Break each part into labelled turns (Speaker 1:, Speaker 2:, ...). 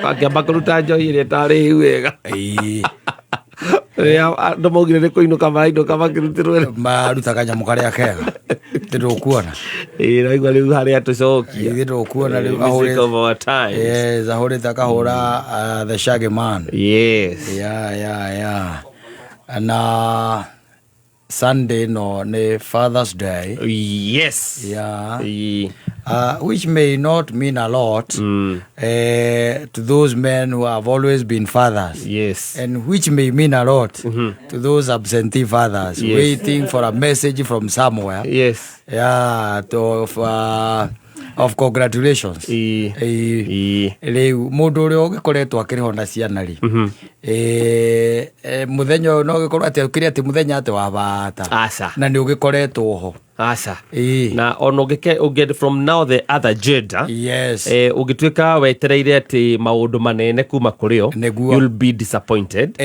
Speaker 1: Akiamba kuruta njohi ĩrĩa ĩtarĩ wega. Andũ maugire nĩ kũinũka mainũka makĩrutĩrwo
Speaker 2: maruta kanyamũ karĩa kega ndĩrũkuona
Speaker 1: raigua rĩu harĩa tũcokia
Speaker 2: ndĩrũkuona rĩu ahũrĩte akahũra the Shaggy Man.
Speaker 1: Yes.
Speaker 2: Yeah. Na Sunday no nĩ Father's Day.
Speaker 1: Yes.
Speaker 2: Yeah. Which may not mean a lot to those men who have always been fathers.
Speaker 1: Yes.
Speaker 2: And which may mean a lot to those absentee fathers waiting for a message from somewhere.
Speaker 1: Yes.
Speaker 2: Yeah, of congratulations. Rĩu mũndũ ũrĩa ũgĩkoretwo akĩrĩho na ciana rĩ mũthenya ũyũ no gĩkorwo atĩ ũkĩrĩ atĩ mũthenya atĩ wa bata na nĩ ũgĩkoretwo ho.
Speaker 1: Asa. Na ono get from now the other gender.
Speaker 2: Yes.
Speaker 1: Ugituika wetereire ati maundu manene kuma kurio, you'll be disappointed.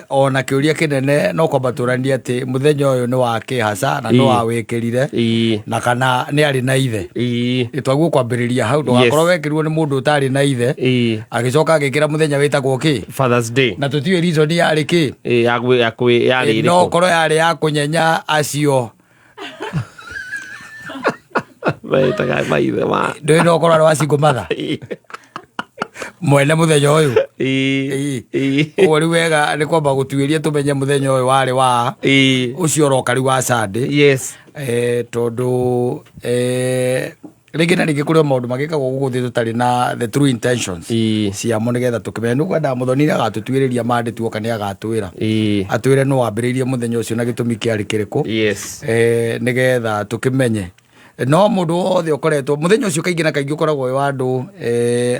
Speaker 2: Ona kiuria kinene no kwabaturania ati muthenya uyu ni wa kihasa na no awikirire na kana ni ari na ithe. Itwaguo kwambiriria hau ndugakorwo wekirwo ni mundu utari na ithe agicoka agikira muthenya witagwo ki
Speaker 1: Father's Day.
Speaker 2: Na tutiwe reason yari ki
Speaker 1: yari
Speaker 2: no korwo yari ya kunyenya acio
Speaker 1: Wetaga maithe ma
Speaker 2: ndoi no korwo wa single mother mwene muthenya uyu ori wega ni kwamba gutuiria tumenye muthenya uyu wari wa ucio roka ri wa Sunday.
Speaker 1: Yes.
Speaker 2: Tondu rĩngĩ na rĩngĩ kũrĩ maũndũ magĩkagwo gũgũthĩ tũtarĩ na the true intentions ciamo nĩgetha tũkĩmenya nĩ kwenda Mũthoni nĩ agatũtuĩrĩria mandĩ tuoka nĩ agatwĩra atwĩre no wambĩrĩirie mũthenya ũcio na gĩtũmi kĩarĩ kĩrĩkũ nĩgetha tũkĩmenye no mũndũ wothe ũkoretwo mũthenya ũcio kaingĩ na kaingĩ ũkoragwo wĩ wa andũ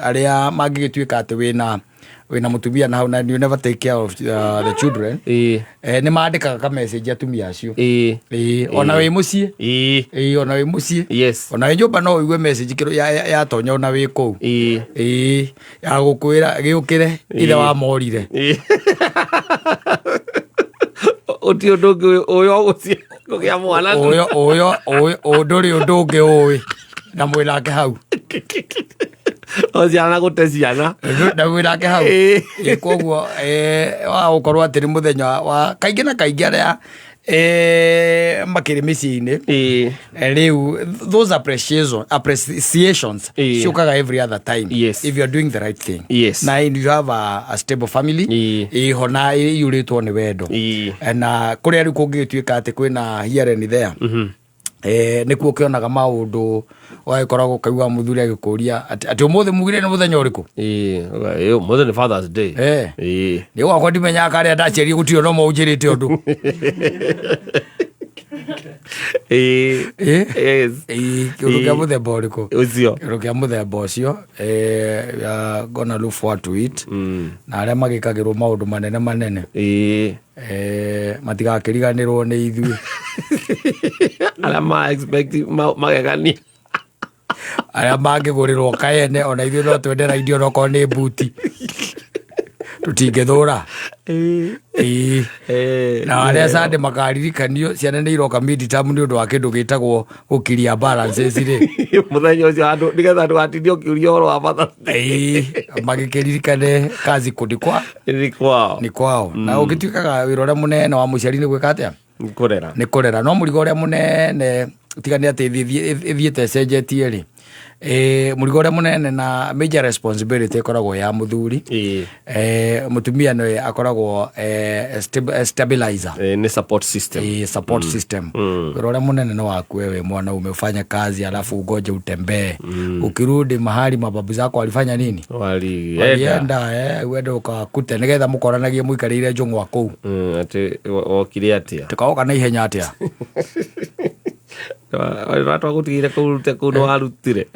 Speaker 2: arĩa mangĩgĩtuĩka atĩ wĩna mũtumia na hau na you never take care of the children nĩ mandĩkaga ka message atumia acio ona wĩ mũciĩ ona wĩ mũciĩ ona wĩ nyũmba no ũigue message ya tonya ona wĩ kũu ya gũkwĩra gĩũkĩre ithe wa morire
Speaker 1: ũti ũndũ ũyũ gũcia kũgĩa mwana
Speaker 2: ũyũ ndũrĩ ũndũ ũngĩ ũĩ na mwĩnake hau
Speaker 1: Oziana gũte ciana
Speaker 2: na mwĩnake hau koguo wa gũkorwo atĩ nĩ mũthenya wa kaingĩ na kaingĩ arĩa makĩrĩ mĩciĩ-inĩ rĩu those appreciations ciũkaga every other time if you are doing the right thing na you have a stable family ho na iyũrĩtwo nĩ wendo na kũrĩa rĩu kũngĩgĩtuĩka atĩ kwĩna here and there nĩkuo ũkĩonaga maũndũ wagĩkoragwo kaigua mũthuri agĩkũria atĩ ũmũthĩ mugire nĩ mũthenya ũrĩkũ
Speaker 1: mũthĩ nĩ Father's Day
Speaker 2: nĩ gwakwa ndimenyaga karĩa ndaciarie gũtirĩ no maũnjĩrĩte ũndũ kĩũndũ kĩa mũthemba ũrĩkũ kĩũndũ kĩa mũthemba ũcio gonna look forward to it na arĩa magĩkagĩrwo maũndũ manene matigakĩriganĩrwo nĩ ithuĩ
Speaker 1: arĩa magegania
Speaker 2: arĩa mangĩgũrĩrwo kaene ona ithuĩ no twendera idio nokorwo nĩ mbuti tũtingĩthũra na arĩa Sunday makaririkanio ciana nĩ iroka mid-term nĩ ũndũ wa kĩndũ gĩtagwo gũkiria balances rĩ
Speaker 1: mũthenya ũcio andũ nĩgetha ndũgatindie ũkĩũria ũhoro wa Father's Day
Speaker 2: magĩkĩririkane kazi nĩ kwao na ũgĩtuĩkaga wĩra ũrĩa mũnene wa mũciari nĩ gwĩka atĩa nĩ kũrera no mũrigo ũrĩa mũnene ũtigane atĩ ĩthiĩte cenjetie rĩ mũrigo ũrĩa mũnene na major responsibility ĩkoragwo ya mũthuri mũtumia nĩwe akoragwo stabilizer
Speaker 1: ni support system
Speaker 2: wĩra ũrĩa mũnene nĩ waku wewe mwana umefanya kazi alafu ugoje utembee ukirudi mahali mababu zako walifanya nini walienda uende ukakute nĩgetha mũkoranagie mũikarĩire njũng'wa kũu
Speaker 1: atĩ okire atĩa
Speaker 2: tũkaoka na ihenya atĩa
Speaker 1: ratwa gutigire kurute kuno arutire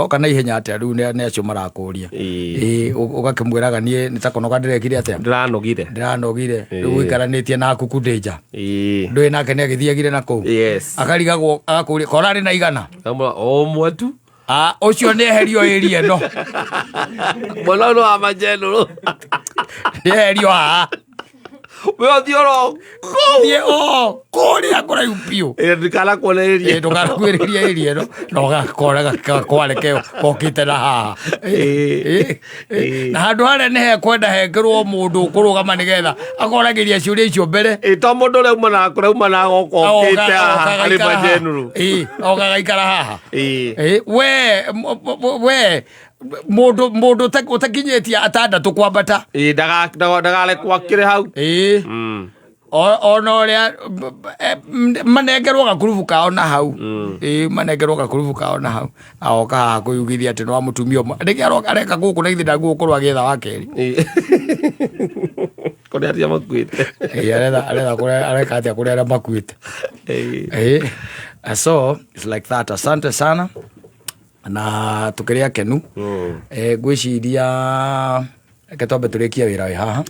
Speaker 2: kana ihenya atĩa rĩu nĩ acio marakũria ũgakĩmwĩraga niĩ nĩtakonoga ndĩrekire atĩa ndĩranogire rĩu ũikaranĩtie na kuku ndĩnja ndũĩ nake nĩ agĩthiagire na kũu akarigagwo agakũria korarĩ na igana
Speaker 1: ũmwe tu
Speaker 2: ũcio nĩ eherio ĩri ĩno
Speaker 1: mwana ũyũ wa majenũrũ
Speaker 2: nĩ eherio haha
Speaker 1: Weo thioro.
Speaker 2: Ye kore akora yupio.
Speaker 1: Ndikala kuonereria.
Speaker 2: Ndikala kuonereria area no. No gakora kwale keo kokite na haha. Na handu hare ne kwenda hekerwo mundu kurugama nigetha akoragiria ciuria icio mbere.
Speaker 1: To mundu reuma na kuruma na gokokite haha ali majenuru.
Speaker 2: Ogagaikara haha. We mundu utakinyetia atandatu kwambata.
Speaker 1: Ndagale kwakire hau.
Speaker 2: Ona uria manengerwo gakurubu kao na hau. Manengerwo gakurubu kao na hau. Aoka haha kuyugithia ati no mutumia ndiki areka guku na ithinda gukorwo agitha wakeri.
Speaker 1: Kone aria makuite.
Speaker 2: Areka atia kure aria makuite. So it's like that. Asante sana. Na tukiria kenu. Ngwiciria ke twambe turikia wira wi haha.